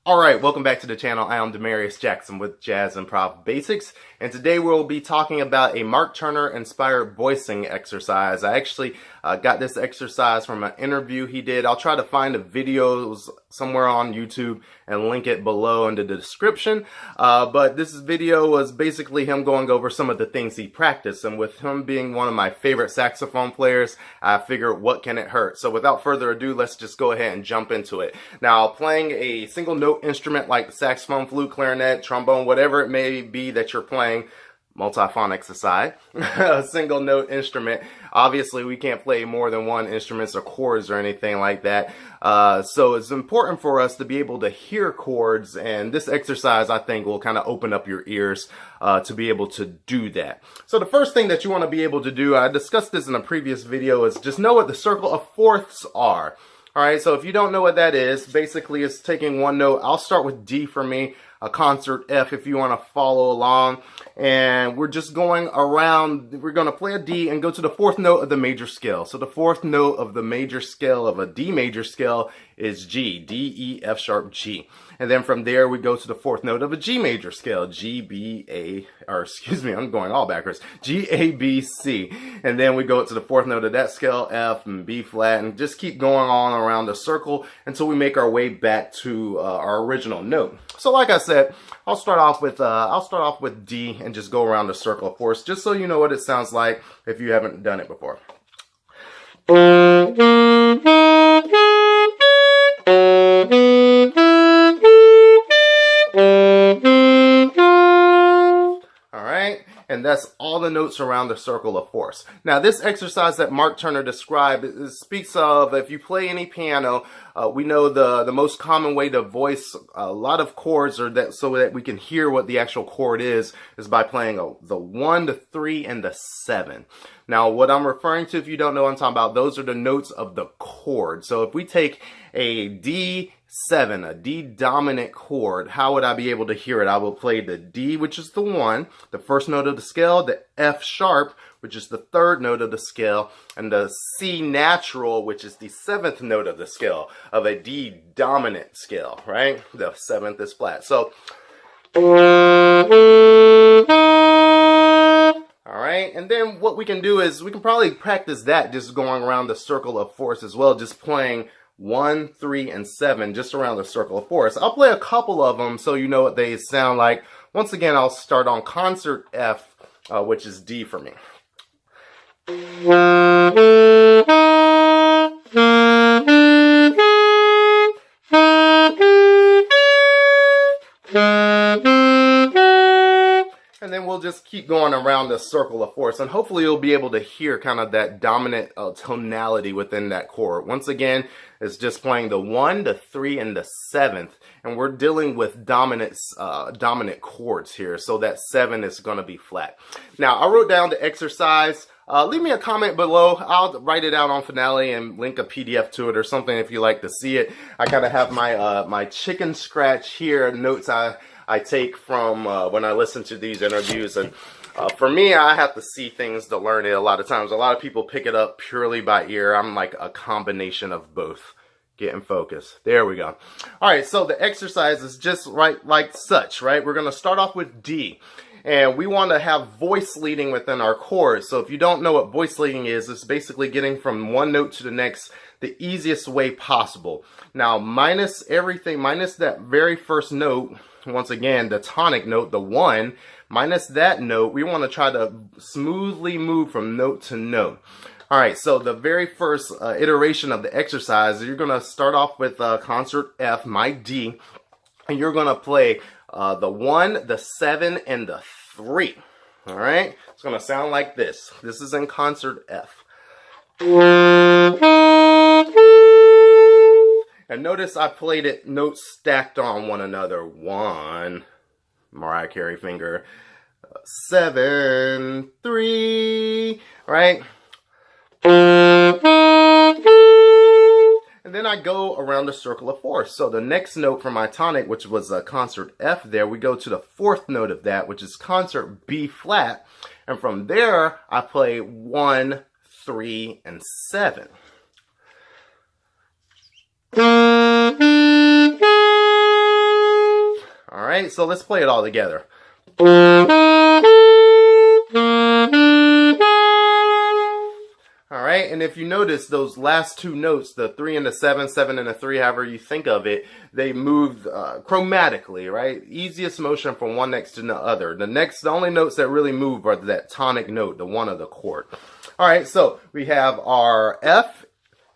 Alright, welcome back to the channel. I am Demarius Jackson with Jazz Improv Basics, and today we'll be talking about a Mark Turner inspired voicing exercise. I actually got this exercise from an interview he did. I'll try to find the videos somewhere on YouTube and link it below in the description. But this video was basically him going over some of the things he practiced, and with him being one of my favorite saxophone players, I figured what can it hurt? So without further ado, let's just go ahead and jump into it. Now, playing a single note instrument like the saxophone, flute, clarinet, trombone, whatever it may be that you're playing, multiphonics aside, a single note instrument. Obviously, we can't play more than one instrument or chords or anything like that. So it's important for us to be able to hear chords, and this exercise, I think, will kind of open up your ears to be able to do that. So the first thing that you want to be able to do, I discussed this in a previous video, is just know what the circle of fourths are. Alright, so if you don't know what that is, basically it's taking one note. I'll start with D for me, a concert F if you want to follow along. And we're just going around, we're going to play a D and go to the fourth note of the major scale. So the fourth note of the major scale of a D major scale is G, D, E, F sharp, G. And then from there we go to the fourth note of a G major scale, G, B, A, or excuse me, I'm going all backwards, G, A, B, C. And then we go to the fourth note of that scale, F and B flat, and just keep going on around the circle until we make our way back to our original note. So like I said, I'll start off with D and just go around the circle of fourths, just so you know what it sounds like if you haven't done it before. And that's all the notes around the circle of fourths. Now, this exercise that Mark Turner described, it speaks of, if you play any piano, we know the most common way to voice a lot of chords, or that so that we can hear what the actual chord is by playing the 1, the 3, and the 7. Now, what I'm referring to, if you don't know what I'm talking about, those are the notes of the chord. So if we take a D7, a D dominant chord, how would I be able to hear it? I will play the D, which is the 1, the first note of the scale, the F sharp, which is the third note of the scale, and the C natural, which is the 7th note of the scale of a D dominant scale, right? The 7th is flat. So, alright, and then what we can do is we can probably practice that just going around the circle of fourths as well, just playing 1, 3, and 7 just around the circle of fourths. I'll play a couple of them so you know what they sound like. Once again, I'll start on concert F, which is D for me. And then we'll just keep going around the circle of fourths, and hopefully you'll be able to hear kind of that dominant tonality within that chord. Once again, it's just playing the 1, the 3, and the 7th, and we're dealing with dominant chords here, so that 7 is going to be flat. Now, I wrote down the exercise. Leave me a comment below. I'll write it out on Finale and link a PDF to it or something if you like to see it. I kind of have my my chicken scratch here, notes I take from when I listen to these interviews, and for me, I have to see things to learn it a lot of times. A lot of people pick it up purely by ear. I'm like a combination of both. Get in focus. There we go. Alright, so the exercise is just right like such, right? We're going to start off with D. And we want to have voice leading within our chords. So if you don't know what voice leading is, it's basically getting from one note to the next the easiest way possible. Now, minus everything, minus that very first note, once again, the tonic note, the 1, minus that note, we want to try to smoothly move from note to note. Alright, so the very first iteration of the exercise, you're going to start off with concert F, my D, and you're going to play the 1, the 7, and the 3. Alright? It's going to sound like this. This is in concert F. And notice I played it notes stacked on one another. 1, Mariah Carey finger. 7, 3. Right? And then I go around the circle of fourths. So the next note for my tonic, which was a concert F there, we go to the fourth note of that, which is concert B flat. And from there, I play 1, 3, and 7. right, so let's play it all together. All right, and if you notice those last two notes, the 3 and the 7, 7 and the 3, however you think of it, they move chromatically, right? Easiest motion from one next to the other. The only notes that really move are that tonic note, the 1 of the chord. All right, so we have our F,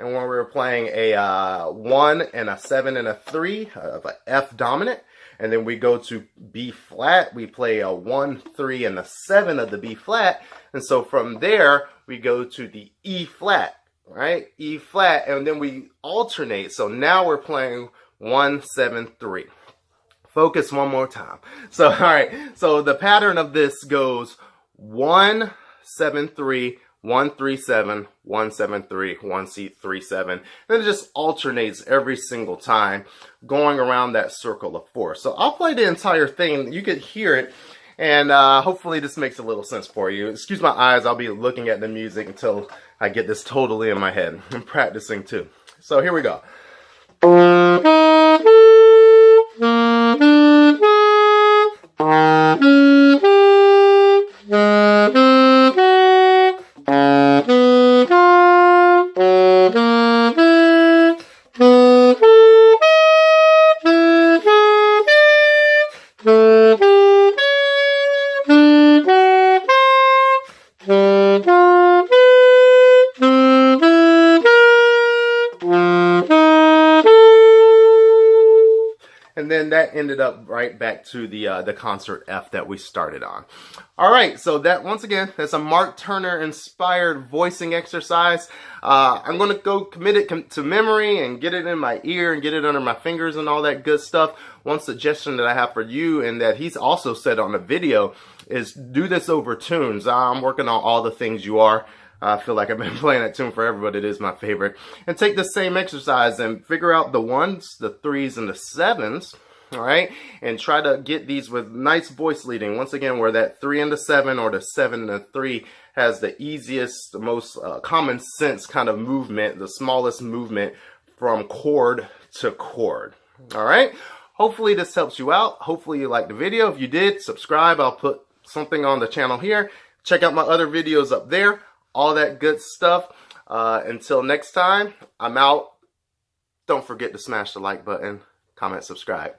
and when we're playing a 1 and a 7 and a 3 of an F dominant, and then we go to B flat, we play a 1, 3, and a 7 of the B flat, and so from there, we go to the E flat, right? E flat, and then we alternate. So now we're playing 1, 7, 3. Focus one more time. So, all right, so the pattern of this goes 1, 7, 3, 1, 3, 7, 1, 7, 3, 1, 3, 7. Then it just alternates every single time, going around that circle of 4. So I'll play the entire thing. You could hear it. And hopefully this makes a little sense for you. Excuse my eyes, I'll be looking at the music until I get this totally in my head. I'm practicing too. So here we go. And then that ended up right back to the concert F that we started on. All right, so that, once again, that's a Mark Turner inspired voicing exercise. I'm going to go commit it to memory and get it in my ear and get it under my fingers and all that good stuff. One suggestion that I have for you, and that he's also said on the video, is do this over tunes. I'm working on All the Things You Are. I feel like I've been playing that tune forever, but it is my favorite. And take the same exercise and figure out the 1s, the 3s, and the 7s, all right? And try to get these with nice voice leading. Once again, where that 3 and the 7 or the 7 and the 3 has the easiest, the most common sense kind of movement, the smallest movement from chord to chord, all right? Hopefully this helps you out. Hopefully you liked the video. If you did, subscribe. I'll put something on the channel here. Check out my other videos up there. All that good stuff. Until next time, I'm out. Don't forget to smash the like button, comment, subscribe.